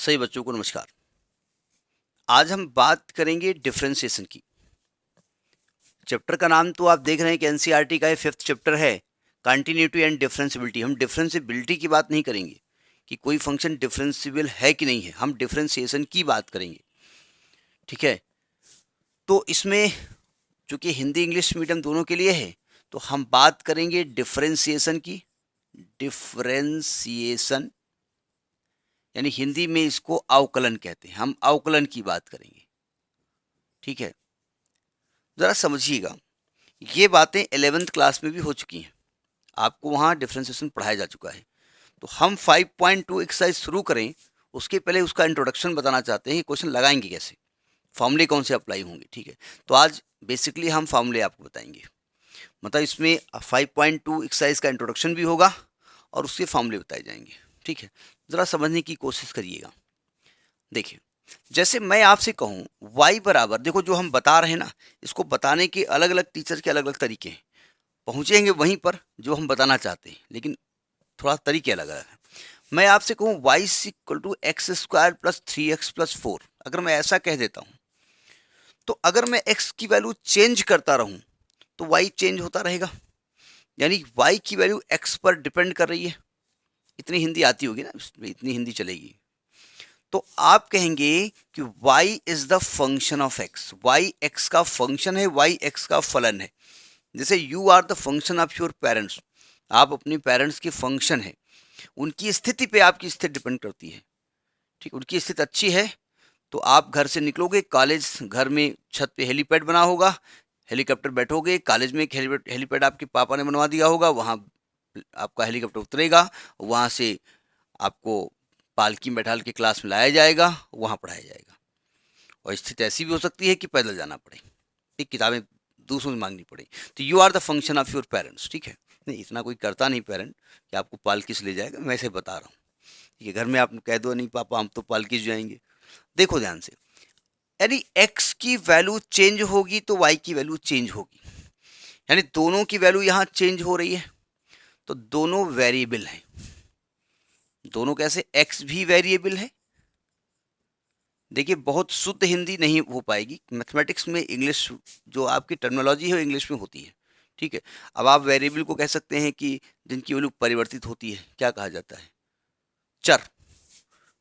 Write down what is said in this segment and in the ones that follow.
सही बच्चों को नमस्कार। आज हम बात करेंगे डिफरेंशिएशन की। चैप्टर का नाम तो आप देख रहे हैं कि एनसीईआरटी का 5th चैप्टर है, कंटिन्यूटी एंड डिफरेंशिएबिलिटी। हम डिफरेंशिएबिलिटी की बात नहीं करेंगे कि कोई फंक्शन डिफरेंशिएबल है कि नहीं है, हम डिफरेंशिएशन की बात करेंगे। ठीक है, तो इसमें चूंकि हिंदी इंग्लिश मीडियम दोनों के लिए है, तो हम बात करेंगे डिफरेंशिएशन की। डिफरेंशिएशन यानी हिंदी में इसको अवकलन कहते हैं, हम अवकलन की बात करेंगे। ठीक है, जरा समझिएगा, ये बातें 11th क्लास में भी हो चुकी हैं, आपको वहाँ डिफरेंशिएशन पढ़ाया जा चुका है। तो हम 5.2 एक्सरसाइज शुरू करें उसके पहले उसका इंट्रोडक्शन बताना चाहते हैं कि क्वेश्चन लगाएंगे कैसे, फॉर्मूले कौन से अप्लाई होंगे। ठीक है, तो आज बेसिकली हम फॉर्मूले आपको बताएंगे, मतलब इसमें 5.2 एक्सरसाइज का इंट्रोडक्शन भी होगा और उसके फॉर्मूले बताए जाएंगे। ठीक है, ज़रा समझने की कोशिश करिएगा। देखिए, जैसे मैं आपसे कहूँ y बराबर, देखो जो हम बता रहे हैं ना, इसको बताने के अलग अलग टीचर के अलग अलग तरीके हैं, पहुँचेंगे वहीं पर जो हम बताना चाहते हैं, लेकिन थोड़ा तरीके अलग अलग हैं। मैं आपसे कहूँ y equal to x square plus 3x plus 4, अगर मैं ऐसा कह देता हूँ तो अगर मैं x की वैल्यू चेंज करता रहूँ तो y चेंज होता रहेगा, यानी y की वैल्यू x पर डिपेंड कर रही है। इतनी हिंदी आती होगी ना, इतनी हिंदी चलेगी। तो आप कहेंगे कि y is the function of x, y x का फंक्शन है, y x का फलन है। जैसे you are the function of your parents, आप अपने पेरेंट्स के फंक्शन है, उनकी स्थिति पे आपकी स्थिति डिपेंड करती है। ठीक, उनकी स्थिति अच्छी है तो आप घर से निकलोगे, कॉलेज, घर में छत पे हेलीपैड बना होगा, हेलीकॉप्टर बैठोगे, कॉलेज में एक हेलीपैड आपके पापा ने बनवा दिया होगा, वहाँ आपका हेलीकॉप्टर उतरेगा, वहाँ से आपको पालकी में बैठा के क्लास में लाया जाएगा, वहाँ पढ़ाया जाएगा। और स्थिति ऐसी भी हो सकती है कि पैदल जाना पड़े, ठीक, किताबें दूसरों से मांगनी पड़े। तो you are the function of your parents. ठीक है, नहीं इतना कोई करता नहीं पेरेंट कि आपको पालकी से ले जाएगा, मैं ऐसे बता रहा हूँ। ठीक है, घर में आप कह दो नहीं पापा हम तो पालकी से जाएंगे। देखो ध्यान से, यानी x की वैल्यू चेंज होगी तो y की वैल्यू चेंज होगी, यानी दोनों की वैल्यू यहाँ चेंज हो रही है, तो दोनों वेरिएबल हैं। दोनों कैसे, x भी वेरिएबल है। देखिए, बहुत शुद्ध हिंदी नहीं हो पाएगी, मैथमेटिक्स में इंग्लिश जो आपकी टर्मिनोलॉजी है वो इंग्लिश में होती है। ठीक है, अब आप वेरिएबल को कह सकते हैं कि जिनकी वैल्यू परिवर्तित होती है, क्या कहा जाता है, चर।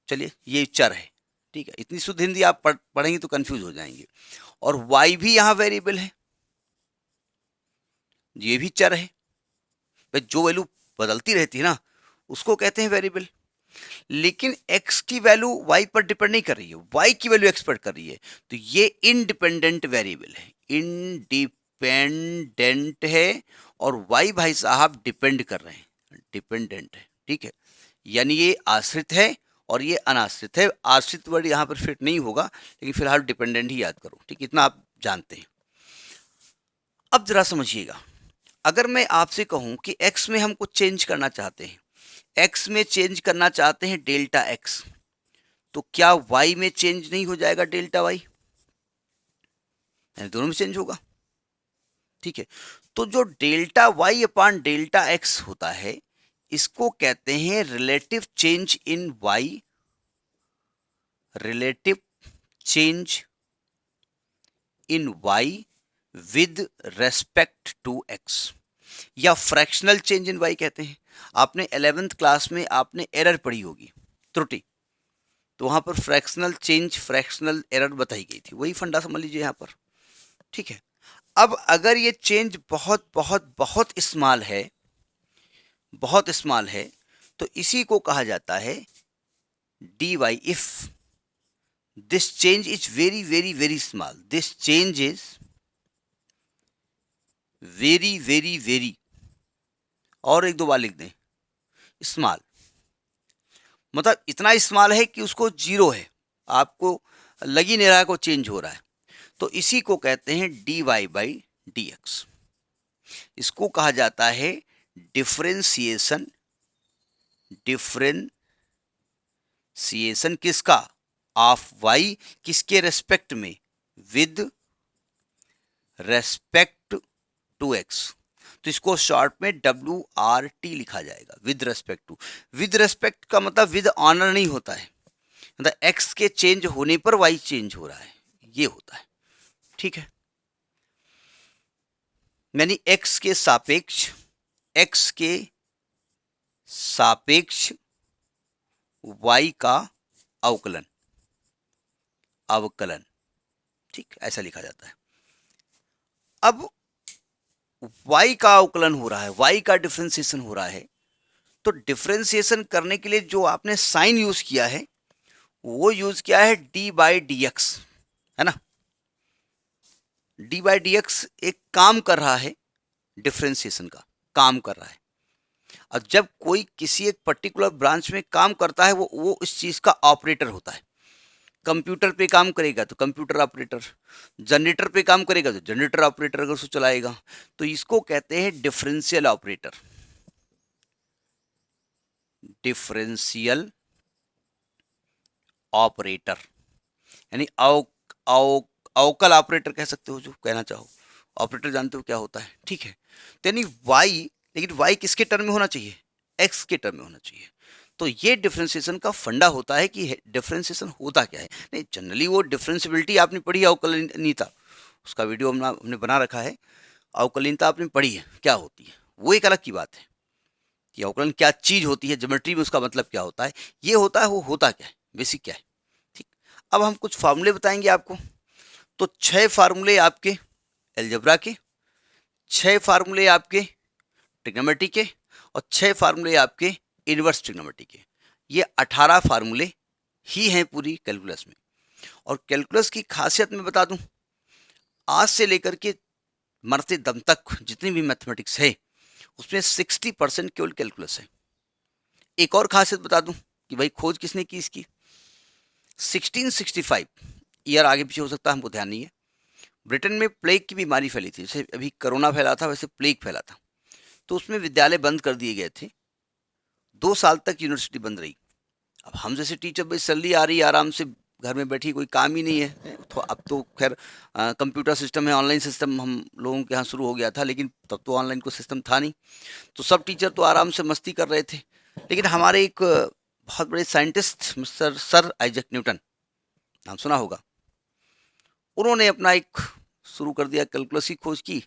चलिए, ये चर है। ठीक है, इतनी शुद्ध हिंदी आप पढ़ेंगे तो कंफ्यूज हो जाएंगे। और y भी यहाँ वेरिएबल है, ये भी चर है। भाई जो वैल्यू बदलती रहती है ना, उसको कहते हैं वेरिएबल। लेकिन x की वैल्यू y पर डिपेंड नहीं कर रही है, y की वैल्यू x पर कर रही है, तो ये इंडिपेंडेंट वेरिएबल है, इंडिपेंडेंट है। और y भाई साहब डिपेंड कर रहे हैं, डिपेंडेंट है। ठीक है, यानी ये आश्रित है और ये अनाश्रित है। आश्रित वर्ड यहाँ पर फिट नहीं होगा, लेकिन फिलहाल डिपेंडेंट ही याद करो। ठीक, इतना आप जानते हैं। अब जरा समझिएगा, अगर मैं आपसे कहूं कि x में हम कुछ चेंज करना चाहते हैं, x में चेंज करना चाहते हैं डेल्टा x, तो क्या y में चेंज नहीं हो जाएगा डेल्टा y, दोनों में चेंज होगा। ठीक है, तो जो delta y upon delta x होता है, इसको कहते हैं relative change in y, relative change in y with respect to x, या फ्रैक्शनल चेंज इन y कहते हैं। आपने 11th क्लास में आपने एरर पढ़ी होगी, त्रुटि, तो वहां पर फ्रैक्शनल चेंज, फ्रैक्शनल एरर बताई गई थी, वही फंडा समझ लीजिए यहाँ पर। ठीक है, अब अगर ये चेंज बहुत बहुत बहुत स्मॉल है, बहुत स्मॉल है, तो इसी को कहा जाता है dy। If this change is very very very small, this change is very very very, और एक दो बार लिख दें, स्मॉल, मतलब इतना स्मॉल है कि उसको जीरो है, आपको लग ही नहीं रहा है को चेंज हो रहा है, तो इसी को कहते हैं dy बाई dx। इसको कहा जाता है डिफरेंशिएशन। डिफरेंशिएशन किसका, ऑफ y, किसके रेस्पेक्ट में, विद रेस्पेक्ट टू x। तो इसको शॉर्ट में WRT लिखा जाएगा, with respect to. With respect का मतलब विद ऑनर नहीं होता है, मतलब एक्स के चेंज होने पर वाई चेंज हो रहा है, ये होता है। ठीक है, यानी एक्स के सापेक्ष वाई का अवकलन, ठीक, ऐसा लिखा जाता है। अब y का अवकलन हो रहा है, y का डिफरेंशिएशन हो रहा है, तो डिफरेंशिएशन करने के लिए जो आपने साइन यूज किया है वो यूज किया है d बाई डी एक्स, है ना। d बाई डी एक्स एक काम कर रहा है, डिफरेंशिएशन का काम कर रहा है। और जब कोई किसी एक पर्टिकुलर ब्रांच में काम करता है वो इस चीज का ऑपरेटर होता है। कंप्यूटर पे काम करेगा तो कंप्यूटर ऑपरेटर, जनरेटर पे काम करेगा तो जनरेटर ऑपरेटर अगर उसको चलाएगा, तो इसको कहते हैं डिफरेंशियल ऑपरेटर, डिफरेंशियल ऑपरेटर, यानी अवकल ऑपरेटर कह सकते हो, जो कहना चाहो। ऑपरेटर जानते हो क्या होता है, ठीक है। तो यानी वाई, लेकिन वाई किसके टर्म में होना चाहिए, एक्स के टर्म में होना चाहिए। तो ये डिफरेंशिएशन का फंडा होता है कि डिफरेंशिएशन होता क्या है। नहीं, जनरली वो डिफरेंशिएबिलिटी आपने पढ़ी है, अवकलनीयता, उसका वीडियो हमने बना रखा है। अवकलनीयता आपने पढ़ी है, क्या होती है, वो एक अलग की बात है कि अवकलन क्या चीज होती है, ज्योमेट्री में उसका मतलब क्या होता है, ये होता है वो होता क्या है, बेसिक क्या है। ठीक, अब हम कुछ फार्मूले बताएंगे आपको। तो 6 फार्मूले आपके अलजेब्रा के, 6 फार्मूले आपके ट्रिग्नोमेट्री के, और 6 फार्मूले आपके इनवर्स ट्रिग्नोमेट्री के। ये 18 फार्मूले ही हैं पूरी कैलकुलस में। और कैलकुलस की खासियत मैं बता दूं, आज से लेकर के मरते दम तक जितनी भी मैथमेटिक्स है उसमें 60% केवल कैलकुलस है। एक और खासियत बता दूं कि भाई खोज किसने की इसकी, 1665, ईयर आगे पीछे हो सकता है, हमको ध्यान नहीं है। ब्रिटेन में प्लेग की बीमारी फैली थी, जैसे अभी कोरोना फैला था वैसे प्लेग फैला था, तो उसमें विद्यालय बंद कर दिए गए थे। 2 साल तक यूनिवर्सिटी बंद रही। अब हम जैसे टीचर, भाई सैलरी आ रही है, आराम से घर में बैठी, कोई काम ही नहीं है। तो अब तो खैर कंप्यूटर सिस्टम है, ऑनलाइन सिस्टम हम लोगों के यहाँ शुरू हो गया था, लेकिन तब तो ऑनलाइन को सिस्टम था नहीं। तो सब टीचर तो आराम से मस्ती कर रहे थे। लेकिन हमारे एक बहुत बड़े scientist mister sir Isaac Newton, नाम सुना होगा, उन्होंने अपना एक शुरू कर दिया, कैलकुलस की खोज की,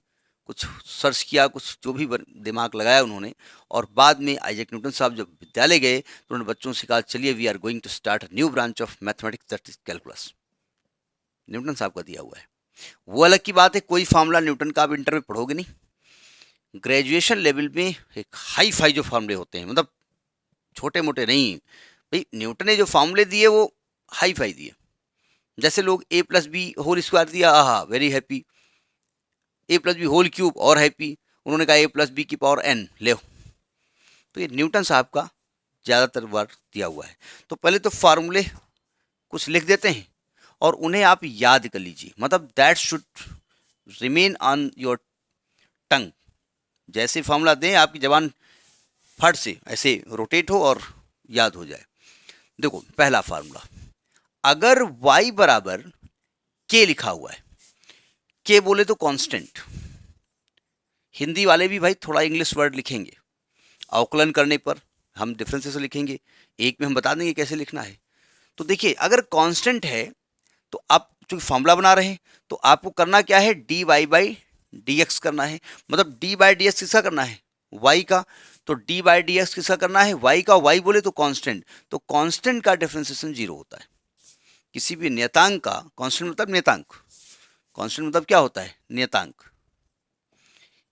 कुछ सर्च किया, कुछ जो भी दिमाग लगाया उन्होंने। और बाद में आइजैक न्यूटन साहब जब विद्यालय गए तो उन्होंने बच्चों से कहा, चलिए we are going to start a new branch of mathematics, that is calculus. Newton साहब का दिया हुआ है, वो अलग की बात है। कोई फार्मूला न्यूटन का आप इंटर में पढ़ोगे नहीं। ग्रेजुएशन लेवल में एक हाई फाई जो फार्मूले होते हैं, मतलब छोटे मोटे नहीं भाई, न्यूटन ने जो फार्मूले दिए वो हाई फाई दिए। जैसे लोग a plus B whole square दिया, आहा very happy, a plus B whole cube और हैप्पी, उन्होंने कहा a प्लस बी की पावर n ले। तो ये न्यूटन साहब का ज़्यादातर बार दिया हुआ है। तो पहले तो फार्मूले कुछ लिख देते हैं और उन्हें आप याद कर लीजिए, मतलब that should remain on your tongue. जैसे फार्मूला दें आपकी जबान फट से ऐसे रोटेट हो और याद हो जाए। देखो पहला फार्मूला, अगर y बराबर k लिखा हुआ है, k बोले तो कांस्टेंट, हिंदी वाले भी भाई थोड़ा इंग्लिश वर्ड लिखेंगे, अवकलन करने पर हम डिफरेंसेस लिखेंगे, एक में हम बता देंगे कैसे लिखना है। तो देखिए अगर कांस्टेंट है तो आप चूंकि फॉर्मूला बना रहे हैं तो आपको करना क्या है, D Y by D x करना है। मतलब डी बाई डी एक्स किसका करना है, y का। तो डी बाई डी एक्स किसका करना है, y का। y बोले तो कांस्टेंट, तो कांस्टेंट का डिफरेंशिएशन 0 होता है। किसी भी नियतांक का, कांस्टेंट मतलब नियतांक, कांस्टेंट मतलब क्या होता है, नियतांक।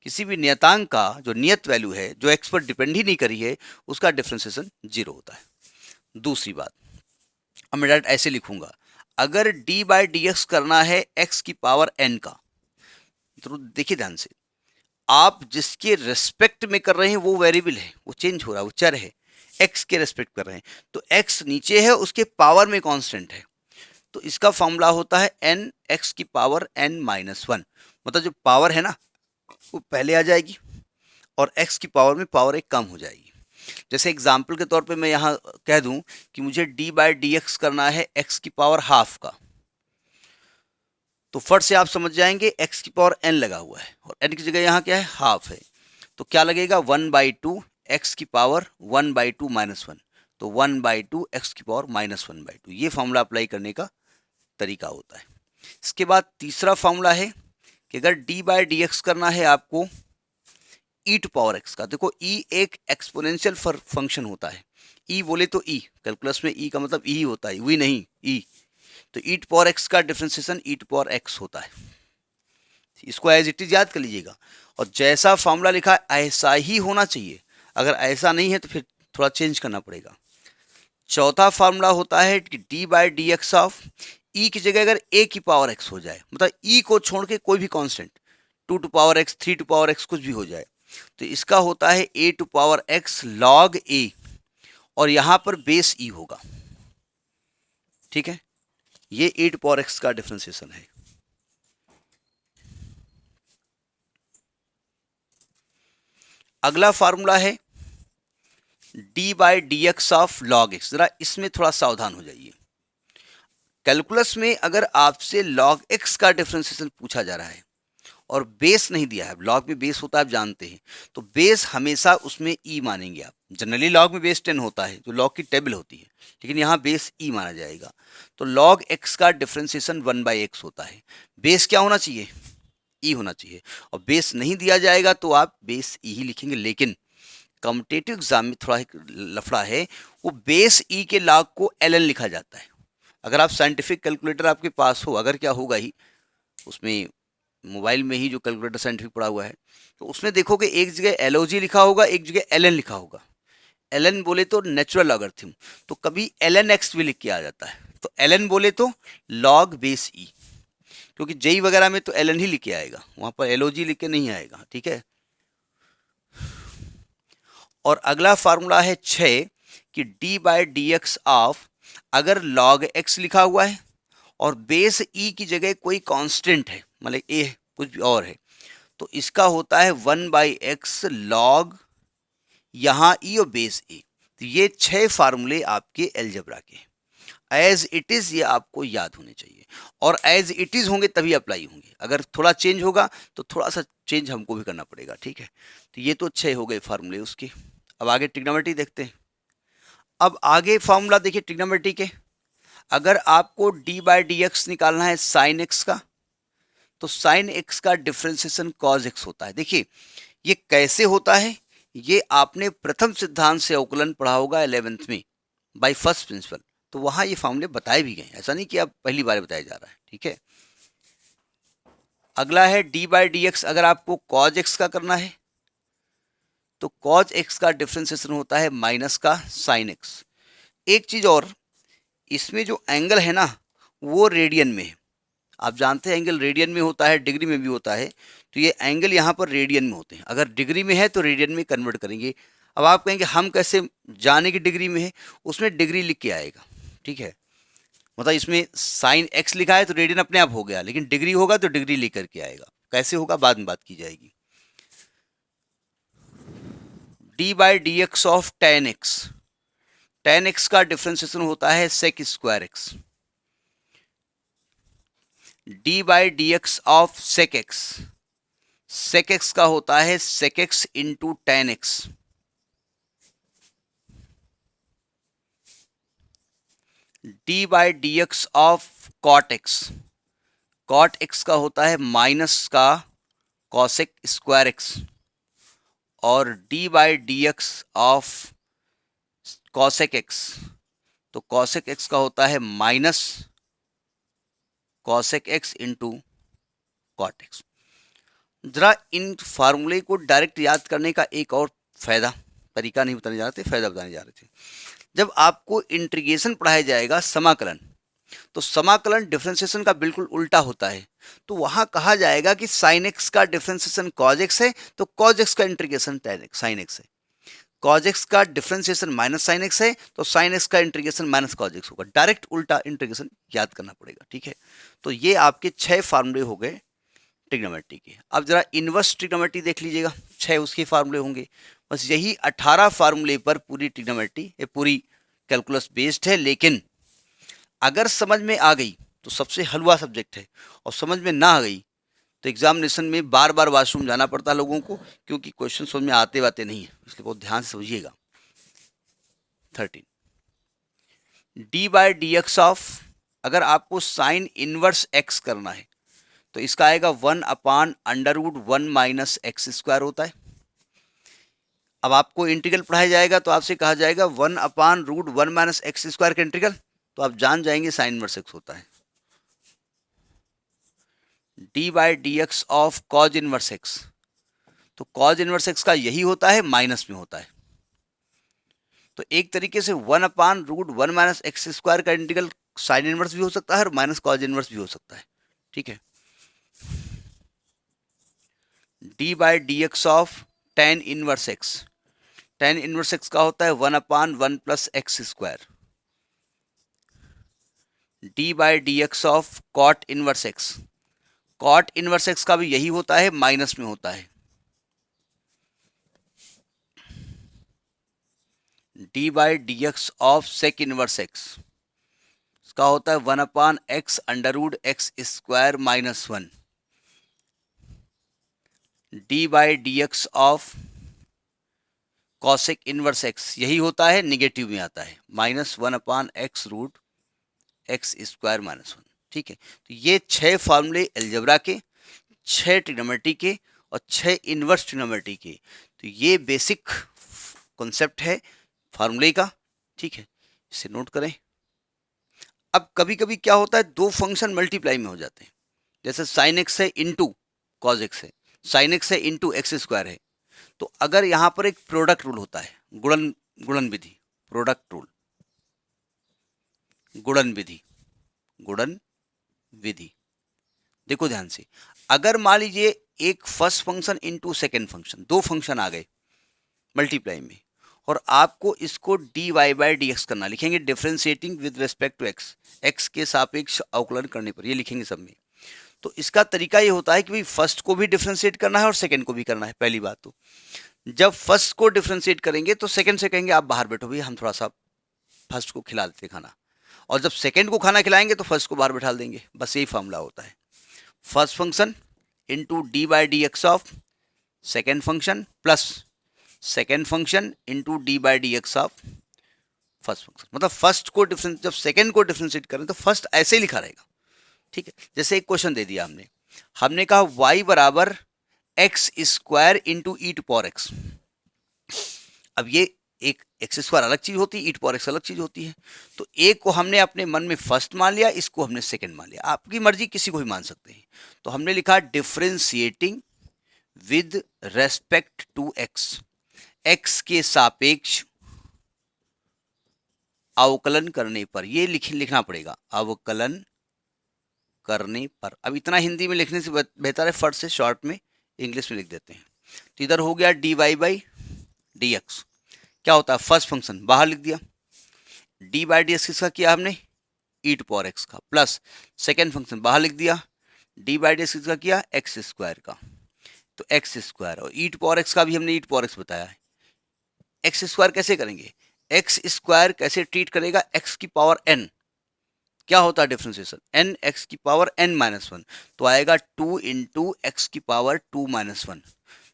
किसी भी नियतांक का जो नियत वैल्यू है, जो x पर डिपेंड ही नहीं करी है, उसका डिफरेंशिएशन 0 होता है। दूसरी बात, अब मैं डायरेक्ट ऐसे लिखूंगा, अगर d बाई डी एक्स करना है x की पावर n का, तो देखिए ध्यान से, आप जिसके रेस्पेक्ट में कर रहे हैं वो वेरिएबल है, वो चेंज हो रहा है, वो चर है, x के रेस्पेक्ट कर रहे हैं, तो x नीचे है, उसके पावर में कांस्टेंट है, तो इसका फॉर्मूला होता है n x की पावर n माइनस 1। मतलब जो पावर है ना वो पहले आ जाएगी और x की पावर में पावर एक कम हो जाएगी। जैसे एग्जाम्पल के तौर पे मैं यहाँ कह दूं कि मुझे d बाई डी एक्स करना है x की पावर हाफ का, तो फट से आप समझ जाएंगे x की पावर n लगा हुआ है और n की जगह यहाँ क्या है, हाफ है, तो क्या लगेगा 1/2 x की पावर 1/2 माइनस 1। तो 1/2 एक्स की पावर -1/2, ये फॉर्मूला अप्लाई करने का तरीका होता है। इसके बाद तीसरा फॉर्मूला है कि अगर d/dx करना है आपको e टू पावर x का, देखो e एक एक्सपोनेंशियल फंक्शन होता है। e बोले तो e, कैलकुलस में e का मतलब e ही होता है, वही नहीं e, तो e टू पावर x का differentiation e to power x होता है। इसको एज इट इज याद कर लीजिएगा, और जैसा फॉर्मूला लिखा है ऐसा ही होना चाहिए। अगर ऐसा नहीं है तो फिर थोड़ा चेंज करना पड़ेगा। चौथा फार्मूला होता है कि d/dx ऑफ e की जगह अगर a की पावर x हो जाए, मतलब e को छोड़ के कोई भी constant, 2 to power x, 3 to power x, कुछ भी हो जाए, तो इसका होता है a to power x log a, और यहां पर बेस e होगा। ठीक है, ये a टू पावर x का डिफरेंशिएशन है। अगला फार्मूला है d/dx ऑफ log x। जरा इसमें थोड़ा सावधान हो जाइए। कैलकुलस में अगर आपसे log x का डिफरेंशिएशन पूछा जा रहा है और बेस नहीं दिया है, लॉग में बेस होता है आप जानते हैं, तो बेस हमेशा उसमें e मानेंगे आप। जनरली लॉग में बेस 10 होता है जो लॉग की टेबल होती है, लेकिन यहाँ बेस e माना जाएगा। तो log x का डिफरेंशिएशन 1/x होता है। बेस क्या होना चाहिए? e होना चाहिए, और बेस नहीं दिया जाएगा तो आप बेस e ही लिखेंगे। लेकिन कॉम्पिटिटिव एग्जाम में थोड़ा एक लफड़ा है, वो बेस e के लॉग को ln लिखा जाता है। अगर आप साइंटिफिक कैलकुलेटर आपके पास हो, अगर क्या होगा ही उसमें मोबाइल में ही जो कैलकुलेटर साइंटिफिक पड़ा हुआ है, तो उसमें देखोगे एक जगह LOG लिखा होगा, एक जगह ln लिखा होगा। ln बोले तो नेचुरल लॉगरिथम, तो कभी ln x भी लिख के आ जाता है। तो ln बोले तो log बेस e, क्योंकि जेई वगैरह में तो ln ही लिख के आएगा, वहां पर LOG लिख के नहीं आएगा। ठीक है, और अगला फार्मूला है 6 कि d/dx ऑफ, अगर log x लिखा हुआ है और बेस e की जगह कोई कांस्टेंट है, मतलब a कुछ भी और है, तो इसका होता है 1/x log यहाँ e और बेस a। तो ये 6 फार्मूले आपके अलजेब्रा के एज इट इज, ये आपको याद होने चाहिए, और एज इट इज होंगे तभी अप्लाई होंगे। अगर थोड़ा चेंज होगा तो थोड़ा सा चेंज हमको भी करना पड़ेगा। ठीक है, तो ये तो 6 हो गए फार्मूले उसके। अब आगे ट्रिग्नोमेट्री देखते हैं। अब आगे फार्मूला देखिए ट्रिग्नोमेट्री के, अगर आपको d/dx निकालना है sin x का, तो sin x का डिफरेंशिएशन cos x होता है। देखिए ये कैसे होता है, ये आपने प्रथम सिद्धांत से अवकलन पढ़ा होगा 11th में बाय फर्स्ट प्रिंसिपल, तो वहां ये फॉर्मूले बताए भी गए, ऐसा नहीं कि अब पहली बार बताया जा रहा है। ठीक है, अगला है d/dx, अगर आपको cos x का करना है तो cos x का डिफरेंशिएशन होता है माइनस का sin x। एक चीज और, इसमें जो एंगल है ना वो रेडियन में है। आप जानते हैं एंगल रेडियन में होता है, डिग्री में भी होता है, तो ये एंगल यहाँ पर रेडियन में होते हैं। अगर डिग्री में है तो रेडियन में कन्वर्ट करेंगे। अब आप कहेंगे हम कैसे जाने की डिग्री में है, उसमें डिग्री लिख के आएगा। ठीक है, मतलब इसमें साइन एक्स लिखा है तो रेडियन अपने आप हो गया, लेकिन डिग्री होगा तो डिग्री लेकर के आएगा। कैसे होगा बाद में बात की जाएगी। d/dx of tan x, tan x का डिफरेंशिएशन होता है sec square x। d/dx of sec x, sec x का होता है sec x into tan x। d/dx of cot x, cot x का होता है माइनस का cosec स्क्वायर x। और d/dx ऑफ cosec x, तो cosec x का होता है minus cosec x into cot x। जरा इन फार्मूले को डायरेक्ट याद करने का एक और फायदा, तरीका नहीं बताने जा रहे थे, फायदा बताने जा रहे थे। जब आपको इंटीग्रेशन पढ़ाया जाएगा समाकलन, तो समाकलन डिफरेंशिएशन का बिल्कुल उल्टा होता है। तो वहां कहा जाएगा कि sin x का डिफरेंशिएशन cos x है तो cos x का इंटीग्रेशन sin x है, cos x का डिफरेंशिएशन माइनस sin x है तो sin x का इंटीग्रेशन माइनस cos x होगा। डायरेक्ट उल्टा इंटीग्रेशन याद करना पड़ेगा। ठीक है, तो ये आपके 6 फार्मूले हो गए ट्रिग्नोमेट्री के। अब जरा इनवर्स ट्रिग्नोमेट्री देख लीजिएगा, 6 उसके फार्मूले होंगे। बस यही 18 फार्मूले पर पूरी ट्रिग्नोमेट्री, ये पूरी कैलकुलस बेस्ड है। लेकिन अगर समझ में आ गई तो सबसे हलवा सब्जेक्ट है, और समझ में ना आ गई तो एग्जामिनेशन में बार बार वॉशरूम जाना पड़ता है लोगों को, क्योंकि क्वेश्चन समझ में आते नहीं है, इसलिए बहुत ध्यान से समझिएगा। 13 D by D x of, अगर आपको साइन इनवर्स एक्स करना है तो इसका आएगा 1/√1 - होता है। अब आपको इंटीग्रल पढ़ाया जाएगा तो आपसे कहा जाएगा 1/√1 - का इंटीग्रल, तो आप जान जाएंगे साइन इनवर्स एक्स होता है। D by D x of cause inverse x, तो कॉज इनवर्स एक्स का यही होता है, माइनस में होता है। तो एक तरीके से 1/√1 - का इंटीग्रल साइन इनवर्स भी हो सकता है और माइनस कॉज इनवर्स भी हो सकता है। ठीक है। D by D x of tan inverse x, tan inverse x का होता है 1/1 + x²। D by D x of cot inverse x, cot inverse x का भी यही होता है, माइनस में होता है। D by D x of sec inverse x, इसका होता है 1/x√x² - 1। D by D x of cosec inverse x, यही होता है, निगेटिव में आता है, -1/x√x² - 1। ठीक है। तो ये 6 फार्मूले अलजेब्रा के, 6 ट्रिग्नोमेट्री के और 6 इनवर्स ट्रिग्नोमेट्री के। तो ये बेसिक कॉन्सेप्ट है फार्मूले का। ठीक है, इसे नोट करें। अब कभी कभी क्या होता है, दो फंक्शन मल्टीप्लाई में हो जाते हैं, जैसे साइन एक्स है इंटू कॉज एक्स है, साइन एक्स है इंटू x² है। तो अगर यहाँ पर एक प्रोडक्ट रूल होता है, गुणन विधि, प्रोडक्ट रूल, गुणन विधि, देखो ध्यान से, अगर मान लीजिए एक first function into second function, दो फंक्शन आ गए मल्टीप्लाई में, और आपको इसको dy बाई डी एक्स करना, लिखेंगे differentiating with respect to x, x के सापेक्ष अवकलन करने पर, ये लिखेंगे सब में। तो इसका तरीका ये होता है कि भाई फर्स्ट को भी डिफ्रेंशिएट करना है और सेकंड को भी करना है। पहली बात तो जब फर्स्ट को डिफ्रेंशिएट करेंगे तो सेकंड से कहेंगे आप बाहर बैठो भैया, हम थोड़ा सा फर्स्ट को खिला देते खाना, और जब सेकंड को खाना खिलाएंगे तो फर्स्ट को बाहर बैठा देंगे। बस यही फॉर्मूला होता है, first function into d by D x of second function plus second function into d by D x of first function. मतलब फर्स्ट को डिफरेंस, जब सेकंड को डिफ्रेंशिएट करें तो फर्स्ट ऐसे ही लिखा रहेगा। ठीक है। जैसे एक क्वेश्चन दे दिया हमने कहा y बराबर x² into e to power x. अब ये एक x² अलग चीज होती है, ई टू पावर एक्स अलग चीज होती है। तो एक को हमने अपने मन में फर्स्ट मान लिया, इसको हमने सेकंड मान लिया, आपकी मर्जी, किसी को भी मान सकते हैं। तो हमने लिखा differentiating with respect to x, x के सापेक्ष अवकलन करने पर, ये लिखना पड़ेगा, अवकलन करने पर। अब इतना हिंदी में लिखने से बेहतर है फट से शॉर्ट में इंग्लिश में लिख देते हैं। तो इधर हो गया dy बाई डी एक्स, क्या होता है फर्स्ट फंक्शन बाहर लिख दिया, डी बाई डी एक्स किसका किया हमने, ई टू पावर एक्स का, प्लस सेकेंड फंक्शन बाहर लिख दिया, डी बाई डी एक्स किसका किया, x² का, तो x², और ई टू पावर एक्स का भी हमने ई टू पावर एक्स बताया है। x² कैसे करेंगे, x² कैसे ट्रीट करेगा, x की पावर n, क्या होता है डिफ्रेंशिएशन, n x की पावर n - 1, तो आएगा 2 इंटू एक्स की पावर 2 - 1,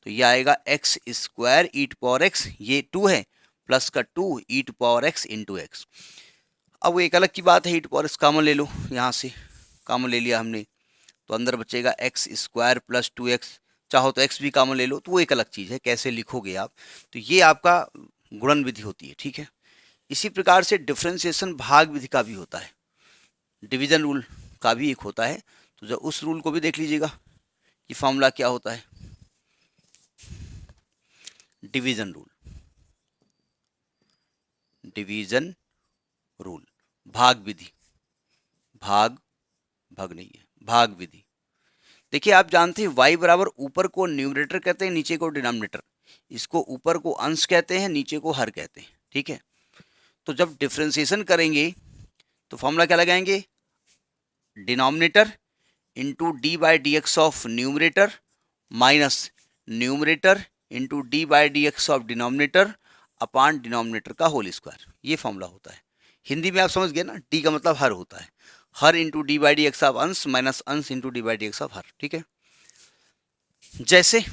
तो ये आएगा x² E to power x, ये 2 है, प्लस का 2 e to power x into x. अब वो एक अलग की बात है, e to power x common ले लो, यहाँ से कॉमन ले लिया हमने, तो अंदर बचेगा x² प्लस 2x, चाहो तो x भी कॉमन ले लो, तो वो एक अलग चीज़ है, कैसे लिखोगे आप। तो ये आपका गुणन विधि होती है। ठीक है। इसी प्रकार से डिफ्रेंशिएशन भाग विधि का भी होता है, डिवीजन रूल का भी एक होता है। तो जब उस रूल को भी देख लीजिएगा कि फॉर्मूला क्या होता है, डिवीजन रूल, डिवीजन रूल, भाग विधि, भाग नहीं है, भाग विधि। देखिए आप जानते हैं y बराबर ऊपर को न्यूमरेटर कहते हैं, नीचे को डिनोमिनेटर, इसको ऊपर को अंश कहते हैं, नीचे को हर कहते हैं। ठीक है। तो जब डिफ्रेंशिएशन करेंगे तो फॉर्मूला क्या लगाएंगे, denominator into d by D x of numerator minus numerator into d by D x of denominator upon denominator का होल स्क्वायर, ये फॉर्मूला होता है। हिंदी में आप समझ गए ना, डी का मतलब हर होता है, हर into d by D x of अंश माइनस अंश into d by D x of हर। ठीक है। जैसे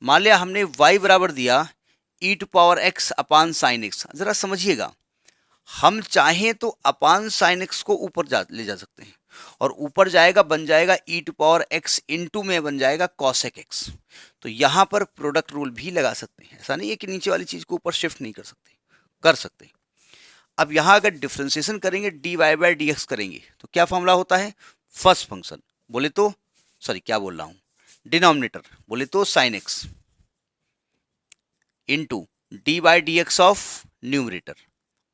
मान लिया हमने y बराबर दिया e to power x upon sine x, जरा समझिएगा, हम चाहें तो अपान साइन एक्स को ऊपर ले जा सकते हैं, और ऊपर जाएगा बन जाएगा ई टू पावर एक्स इंटू में बन जाएगा कॉसेक एक्स। तो यहाँ पर प्रोडक्ट रूल भी लगा सकते हैं, ऐसा नहीं है कि नीचे वाली चीज को ऊपर शिफ्ट नहीं कर सकते, कर सकते। अब यहाँ अगर डिफ्रेंसिएशन करेंगे d Y by D x करेंगे तो क्या फॉर्मूला होता है, फर्स्ट फंक्शन बोले तो, सॉरी क्या बोल रहा हूँ, डिनोमिनेटर बोले तो sine x into d by D x of numerator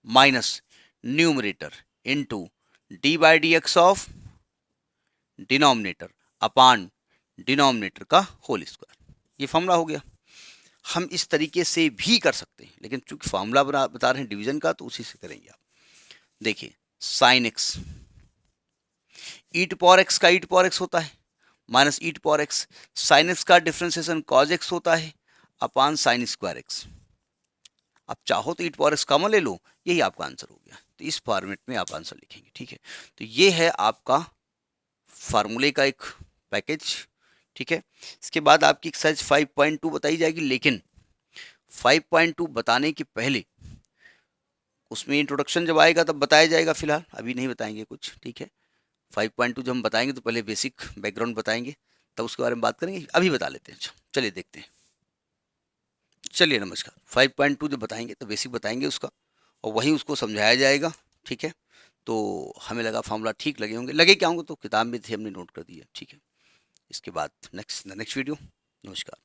minus numerator into d by D x of denominator upon denominator का होल स्क्वायर। ये फॉर्मूला हो गया। हम इस तरीके से भी कर सकते हैं, लेकिन चूंकि फॉर्मूला बता रहे हैं डिवीजन का तो उसी से करेंगे आप। देखिए sine x e to power x का ई टू पावर एक्स होता है minus e to power x, sine x का डिफ्रेंसिएशन कॉज एक्स होता है अपान साइन स्क्वायर एक्स। आप चाहो तो e to power x common ले लो, यही आपका आंसर हो गया। तो इस फॉर्मेट में आप आंसर लिखेंगे, ठीक है। तो ये है आपका फार्मूले का एक पैकेज, ठीक है। इसके बाद आपकी एक्सरसाइज 5.2 बताई जाएगी, लेकिन 5.2 बताने के पहले उसमें इंट्रोडक्शन जब आएगा तब बताया जाएगा, फिलहाल अभी नहीं बताएंगे कुछ, ठीक है। 5.2 जब हम बताएंगे तो पहले बेसिक बैकग्राउंड बताएंगे, तब उसके बारे में बात करेंगे। अभी बता लेते हैं, अच्छा चलिए देखते हैं। चलिए नमस्कार, 5.2 जब बताएंगे तो बेसिक बताएंगे उसका, और वहीं उसको समझाया जाएगा, ठीक है। तो हमें लगा फॉर्मूला ठीक लगे होंगे, लगे क्या होंगे तो किताब में थे हमने नोट कर दिया, ठीक है। इसके बाद नेक्स्ट वीडियो। नमस्कार।